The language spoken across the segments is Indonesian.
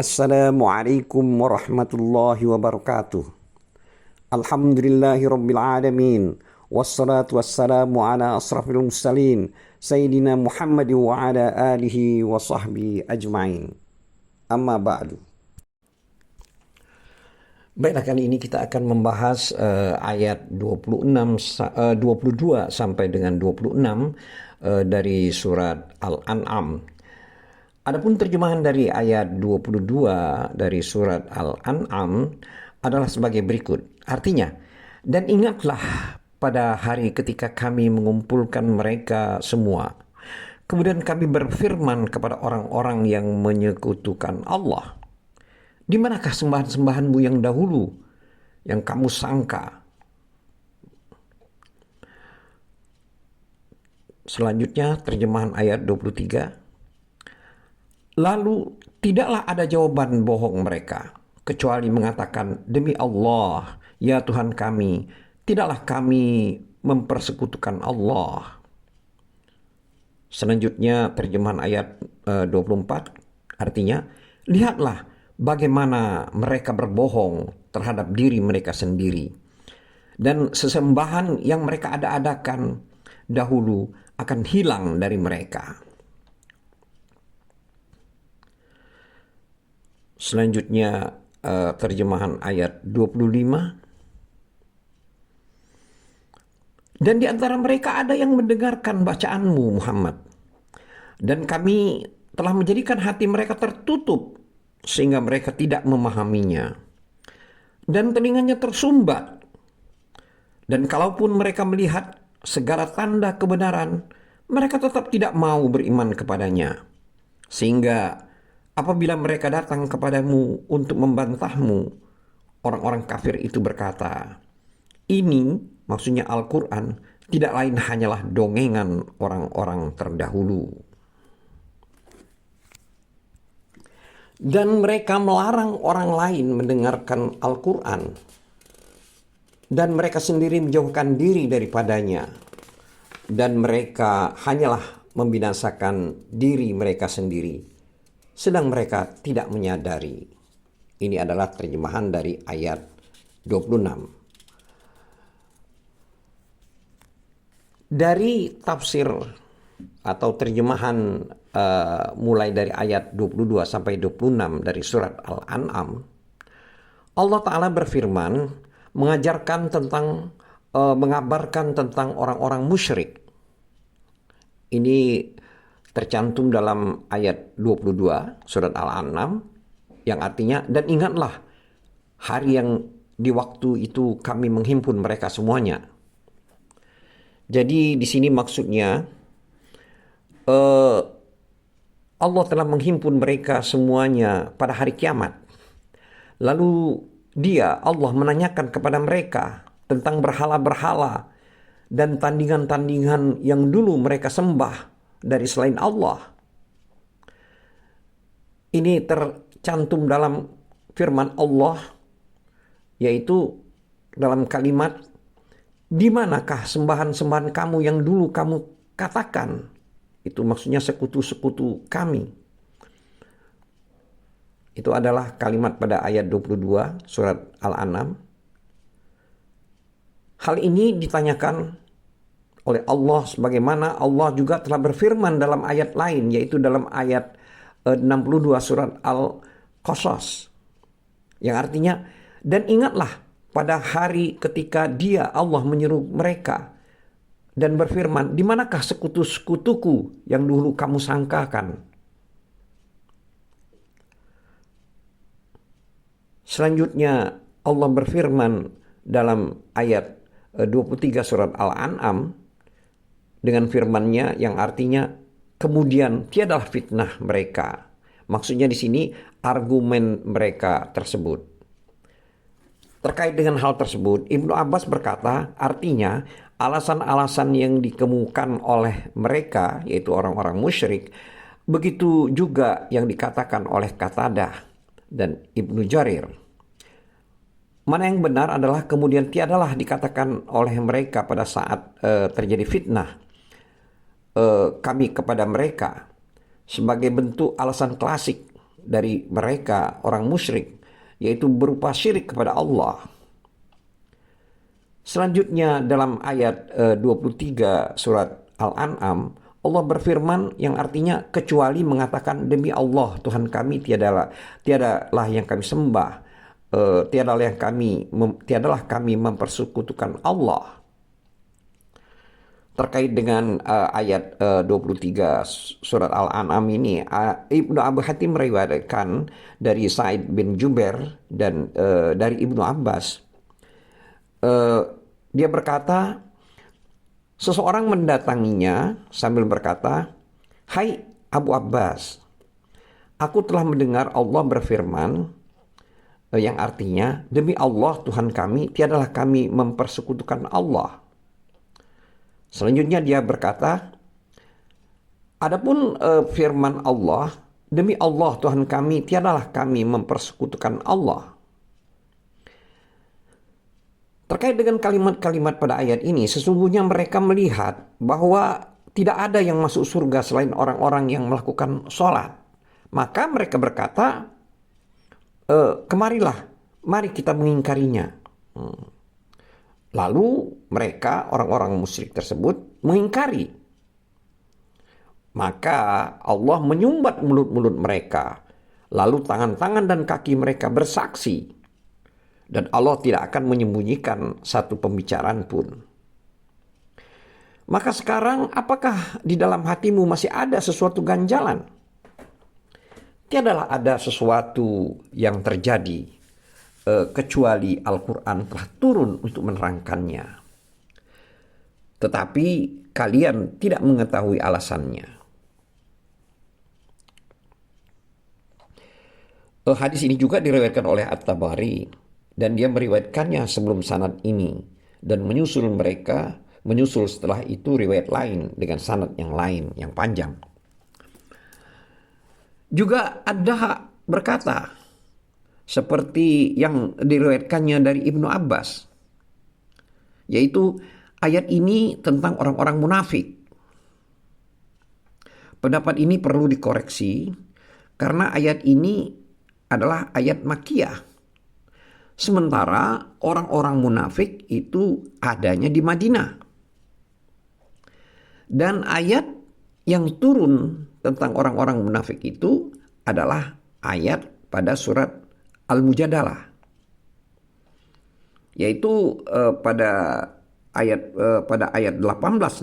Assalamualaikum warahmatullahi wabarakatuh. Alhamdulillahi rabbil alamin. Wassalatu wassalamu ala asrafil mursalin Sayyidina Muhammad wa ala alihi wa sahbihi ajma'in. Amma ba'du. Baiklah, kali ini kita akan membahas ayat 22 sampai dengan 26 dari surat Al-An'am. Adapun terjemahan dari ayat 22 dari surat Al-An'am adalah sebagai berikut. Artinya, dan ingatlah pada hari ketika kami mengumpulkan mereka semua. Kemudian kami berfirman kepada orang-orang yang menyekutukan Allah, di manakah sembahan-sembahanmu yang dahulu yang kamu sangka? Selanjutnya terjemahan ayat 23. Lalu tidaklah ada jawaban bohong mereka, kecuali mengatakan, demi Allah, ya Tuhan kami, tidaklah kami mempersekutukan Allah. Selanjutnya terjemahan ayat 24, artinya, lihatlah bagaimana mereka berbohong terhadap diri mereka sendiri. Dan sesembahan yang mereka ada-adakan dahulu akan hilang dari mereka. Selanjutnya terjemahan ayat 25. Dan di antara mereka ada yang mendengarkan bacaanmu, Muhammad. Dan kami telah menjadikan hati mereka tertutup sehingga mereka tidak memahaminya. Dan telinganya tersumbat. Dan kalaupun mereka melihat segala tanda kebenaran, mereka tetap tidak mau beriman kepadanya. Sehingga apabila mereka datang kepadamu untuk membantahmu, orang-orang kafir itu berkata, ini, maksudnya Al-Quran, tidak lain hanyalah dongengan orang-orang terdahulu. Dan mereka melarang orang lain mendengarkan Al-Quran, dan mereka sendiri menjauhkan diri daripadanya, dan mereka hanyalah membinasakan diri mereka sendiri, sedang mereka tidak menyadari. Ini adalah terjemahan dari ayat 26. Dari tafsir atau terjemahan mulai dari ayat 22 sampai 26 dari surat Al-An'am, Allah Ta'ala berfirman mengajarkan tentang mengabarkan tentang orang-orang musyrik. Ini tercantum dalam ayat 22 surat Al-An'am yang artinya, dan ingatlah hari yang di waktu itu kami menghimpun mereka semuanya. Jadi di sini maksudnya Allah telah menghimpun mereka semuanya pada hari kiamat. Lalu Allah menanyakan kepada mereka tentang berhala-berhala dan tandingan-tandingan yang dulu mereka sembah dari selain Allah. Ini tercantum dalam firman Allah, yaitu dalam kalimat, di manakah sembahan-sembahan kamu yang dulu kamu katakan? Itu maksudnya sekutu-sekutu kami. Itu adalah kalimat pada ayat 22 surat Al-An'am. Hal ini ditanyakan oleh Allah, sebagaimana Allah juga telah berfirman dalam ayat lain, yaitu dalam ayat 62 surat Al-Qasas, yang artinya, dan ingatlah pada hari ketika Allah menyeru mereka dan berfirman, di manakah sekutu-sekutuku yang dulu kamu sangkakan? Selanjutnya Allah berfirman dalam ayat 23 surat Al-An'am dengan firman-Nya yang artinya, kemudian tiadalah fitnah mereka. Maksudnya di sini argumen mereka tersebut. Terkait dengan hal tersebut, Ibnu Abbas berkata, artinya alasan-alasan yang dikemukakan oleh mereka, yaitu orang-orang musyrik, begitu juga yang dikatakan oleh Qatadah dan Ibnu Jarir. Mana yang benar adalah kemudian tiadalah dikatakan oleh mereka pada saat terjadi fitnah kami kepada mereka sebagai bentuk alasan klasik dari mereka orang musyrik, yaitu berupa syirik kepada Allah. Selanjutnya dalam ayat 23 surat Al-An'am, Allah berfirman yang artinya kecuali mengatakan demi Allah Tuhan kami tiadalah yang kami sembah, tiadalah kami mempersekutukan Allah. Terkait dengan ayat 23 surat Al-An'am ini, Ibnu Abu Hatim meriwayatkan dari Sa'id bin Jubair dan dari Ibnu Abbas. Dia berkata, seseorang mendatanginya sambil berkata, "Hai Abu Abbas, aku telah mendengar Allah berfirman," yang artinya, demi Allah Tuhan kami, tiadalah kami mempersekutukan Allah. Selanjutnya dia berkata, adapun firman Allah, demi Allah Tuhan kami, tiadalah kami mempersekutukan Allah. Terkait dengan kalimat-kalimat pada ayat ini, sesungguhnya mereka melihat bahwa tidak ada yang masuk surga selain orang-orang yang melakukan sholat. Maka mereka berkata, kemarilah, mari kita mengingkarinya. Lalu mereka, orang-orang musyrik tersebut, mengingkari. Maka Allah menyumbat mulut-mulut mereka. Lalu tangan-tangan dan kaki mereka bersaksi. Dan Allah tidak akan menyembunyikan satu pembicaraan pun. Maka sekarang apakah di dalam hatimu masih ada sesuatu ganjalan? Tiadalah ada sesuatu yang terjadi kecuali Al-Quran telah turun untuk menerangkannya. Tetapi kalian tidak mengetahui alasannya. Hadis ini juga diriwayatkan oleh At-Tabari. Dan dia meriwayatkannya sebelum sanad ini. Dan menyusul setelah itu riwayat lain dengan sanad yang lain, yang panjang. Juga ada berkata, seperti yang diriwayatkannya dari Ibnu Abbas, yaitu ayat ini tentang orang-orang munafik. Pendapat ini perlu dikoreksi karena ayat ini adalah ayat Makkiyah. Sementara orang-orang munafik itu adanya di Madinah. Dan ayat yang turun tentang orang-orang munafik itu adalah ayat pada surat Al-Mujadalah. Yaitu pada ayat 18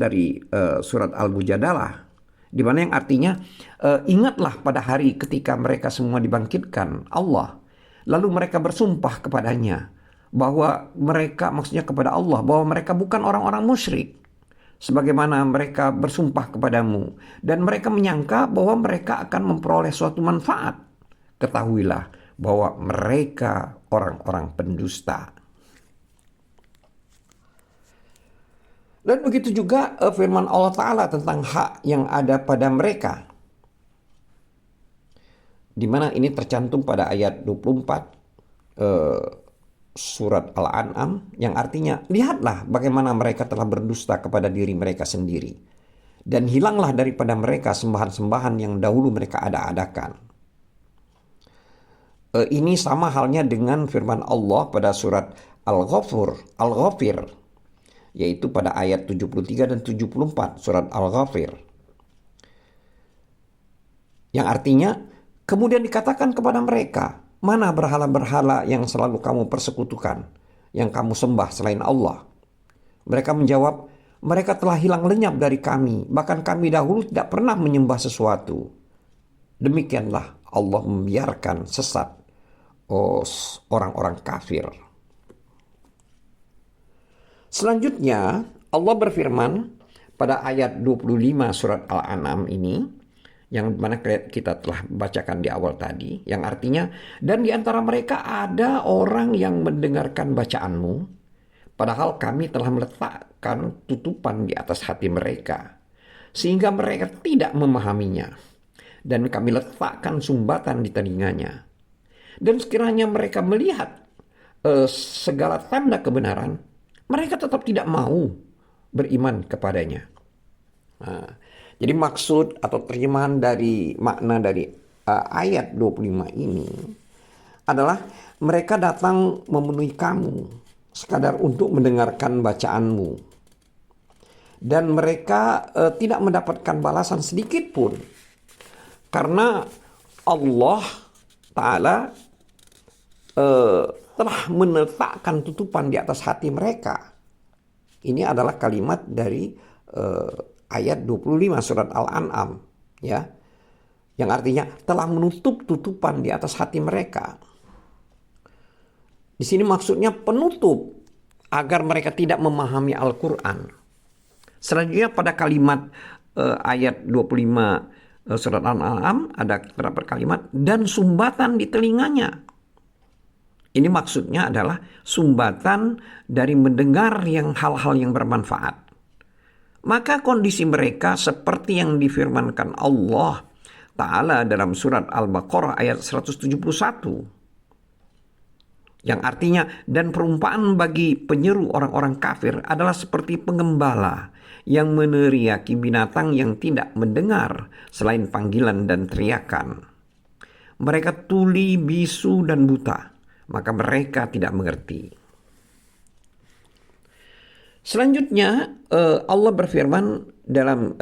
dari surat Al-Mujadalah, di mana yang artinya ingatlah pada hari ketika mereka semua dibangkitkan Allah. Lalu mereka bersumpah kepadanya bahwa mereka, maksudnya kepada Allah, bahwa mereka bukan orang-orang musyrik sebagaimana mereka bersumpah kepadamu, dan mereka menyangka bahwa mereka akan memperoleh suatu manfaat. Ketahuilah bahwa mereka orang-orang pendusta. Dan begitu juga firman Allah Ta'ala tentang hak yang ada pada mereka, di mana ini tercantum pada ayat 24 surat Al-An'am, yang artinya, lihatlah bagaimana mereka telah berdusta kepada diri mereka sendiri, dan hilanglah daripada mereka sembahan-sembahan yang dahulu mereka ada-adakan. Ini sama halnya dengan firman Allah pada surat Al-Ghafir, yaitu pada ayat 73 dan 74 surat Al-Ghafir, yang artinya, kemudian dikatakan kepada mereka, mana berhala-berhala yang selalu kamu persekutukan, yang kamu sembah selain Allah? Mereka menjawab, mereka telah hilang lenyap dari kami, bahkan kami dahulu tidak pernah menyembah sesuatu. Demikianlah Allah membiarkan sesat orang-orang kafir. Selanjutnya, Allah berfirman pada ayat 25 surat Al-An'am ini, yang mana kita telah bacakan di awal tadi, yang artinya, dan di antara mereka ada orang yang mendengarkan bacaanmu, padahal kami telah meletakkan tutupan di atas hati mereka, sehingga mereka tidak memahaminya, dan kami letakkan sumbatan di telinganya. Dan sekiranya mereka melihat segala tanda kebenaran, mereka tetap tidak mau beriman kepadanya. Jadi maksud atau terjemahan dari makna dari ayat 25 ini adalah mereka datang memenuhi kamu sekadar untuk mendengarkan bacaanmu. Dan mereka tidak mendapatkan balasan sedikit pun. Karena Allah Ta'ala telah meletakkan tutupan di atas hati mereka. Ini adalah kalimat dari ayat 25 surat Al-An'am, ya. Yang artinya telah menutup tutupan di atas hati mereka. Di sini maksudnya penutup agar mereka tidak memahami Al-Quran. Selanjutnya pada kalimat ayat 25 surat Al-An'am ada beberapa kalimat dan sumbatan di telinganya. Ini maksudnya adalah sumbatan dari mendengar hal-hal yang bermanfaat. Maka kondisi mereka seperti yang difirmankan Allah Ta'ala dalam surat Al-Baqarah ayat 171. Yang artinya, dan perumpamaan bagi penyeru orang-orang kafir adalah seperti pengembala yang meneriaki binatang yang tidak mendengar selain panggilan dan teriakan. Mereka tuli, bisu, dan buta, maka mereka tidak mengerti. Selanjutnya Allah berfirman dalam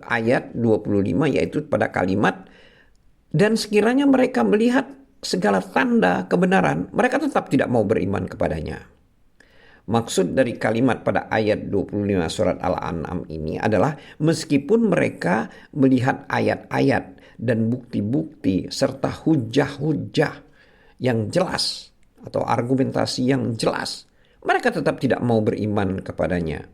ayat 25, yaitu pada kalimat, dan sekiranya mereka melihat segala tanda kebenaran, mereka tetap tidak mau beriman kepadanya. Maksud dari kalimat pada ayat 25 surat Al-An'am ini adalah meskipun mereka melihat ayat-ayat dan bukti-bukti serta hujah-hujah yang jelas atau argumentasi yang jelas, mereka tetap tidak mau beriman kepadanya.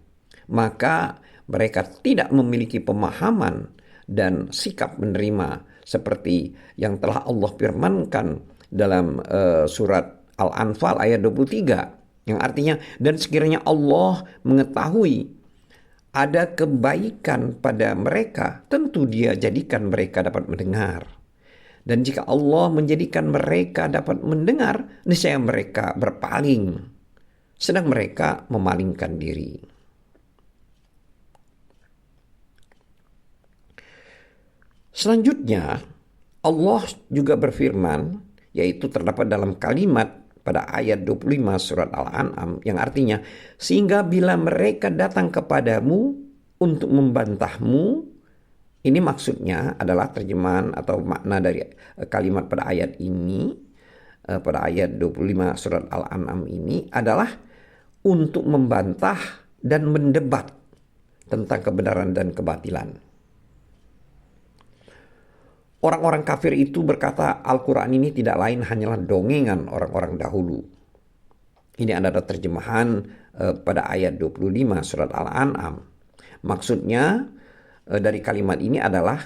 Maka mereka tidak memiliki pemahaman dan sikap menerima seperti yang telah Allah firmankan dalam surat Al-Anfal ayat 23, yang artinya, dan sekiranya Allah mengetahui ada kebaikan pada mereka, tentu Dia jadikan mereka dapat mendengar. Dan jika Allah menjadikan mereka dapat mendengar, niscaya mereka berpaling, sedang mereka memalingkan diri. Selanjutnya, Allah juga berfirman, yaitu terdapat dalam kalimat pada ayat 25 surat Al-An'am, yang artinya, sehingga bila mereka datang kepadamu untuk membantahmu, ini maksudnya adalah terjemahan atau makna dari kalimat pada ayat ini, pada ayat 25 surat Al-An'am ini adalah untuk membantah dan mendebat tentang kebenaran dan kebatilan. Orang-orang kafir itu berkata Al-Quran ini tidak lain hanyalah dongengan orang-orang dahulu. Ini adalah terjemahan pada ayat 25 surat Al-An'am. Maksudnya dari kalimat ini adalah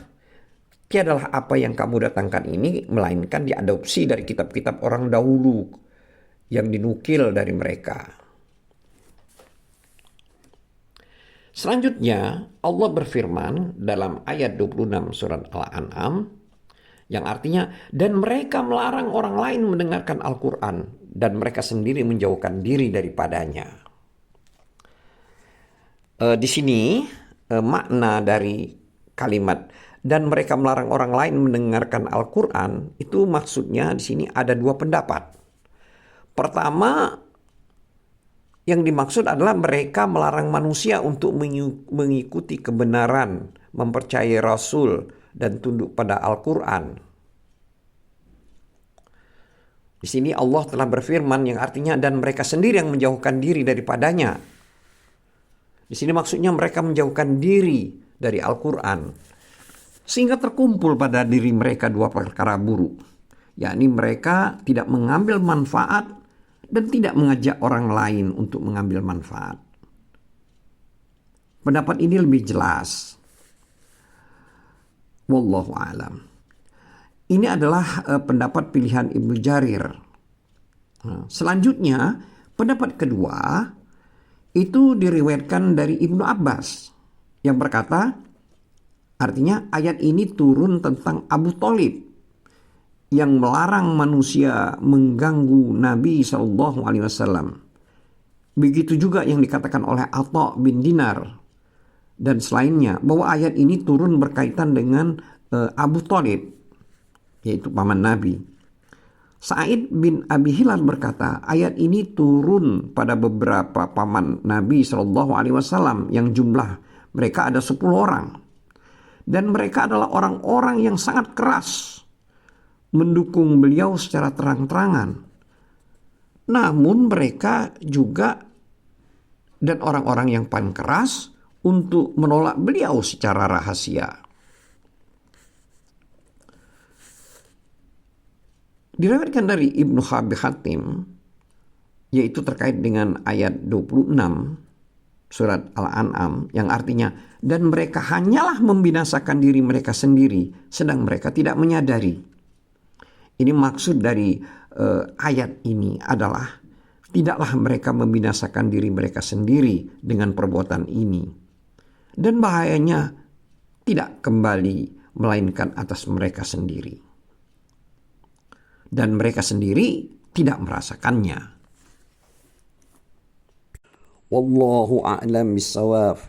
tiadalah apa yang kamu datangkan ini melainkan diadopsi dari kitab-kitab orang dahulu yang dinukil dari mereka. Selanjutnya Allah berfirman dalam ayat 26 surat Al-An'am, yang artinya, dan mereka melarang orang lain mendengarkan Al-Quran, dan mereka sendiri menjauhkan diri daripadanya. Di sini makna dari kalimat dan mereka melarang orang lain mendengarkan Al-Quran, itu maksudnya di sini ada dua pendapat. Pertama, yang dimaksud adalah mereka melarang manusia untuk mengikuti kebenaran, mempercayai Rasul, dan tunduk pada Al-Quran. Di sini Allah telah berfirman yang artinya dan mereka sendiri yang menjauhkan diri daripadanya. Di sini maksudnya mereka menjauhkan diri dari Al-Quran, sehingga terkumpul pada diri mereka dua perkara buruk, yakni mereka tidak mengambil manfaat dan tidak mengajak orang lain untuk mengambil manfaat. Pendapat ini lebih jelas. Wallahu a'lam. Ini adalah pendapat pilihan Ibnu Jarir. Selanjutnya, pendapat kedua itu diriwayatkan dari Ibnu Abbas yang berkata, artinya ayat ini turun tentang Abu Thalib yang melarang manusia mengganggu Nabi SAW. Begitu juga yang dikatakan oleh Atha bin Dinar dan selainnya, bahwa ayat ini turun berkaitan dengan Abu Thalib. yaitu paman Nabi. Sa'id bin Abi Hilal berkata, ayat ini turun pada beberapa paman Nabi SAW yang jumlah mereka ada 10 orang. Dan mereka adalah orang-orang yang sangat keras mendukung beliau secara terang-terangan. Namun mereka juga dan orang-orang yang paling keras untuk menolak beliau secara rahasia. Diriwayatkan dari Ibnu Abi Hatim, yaitu terkait dengan ayat 26 surat Al-An'am yang artinya, dan mereka hanyalah membinasakan diri mereka sendiri sedang mereka tidak menyadari. Ini maksud dari ayat ini adalah tidaklah mereka membinasakan diri mereka sendiri dengan perbuatan ini, dan bahayanya tidak kembali melainkan atas mereka sendiri. Dan mereka sendiri tidak merasakannya. Wallahu a'lam bissawab.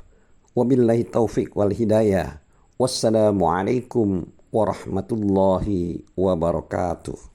Wabillahi taufiq wal hidayah. Wassalamualaikum warahmatullahi wabarakatuh.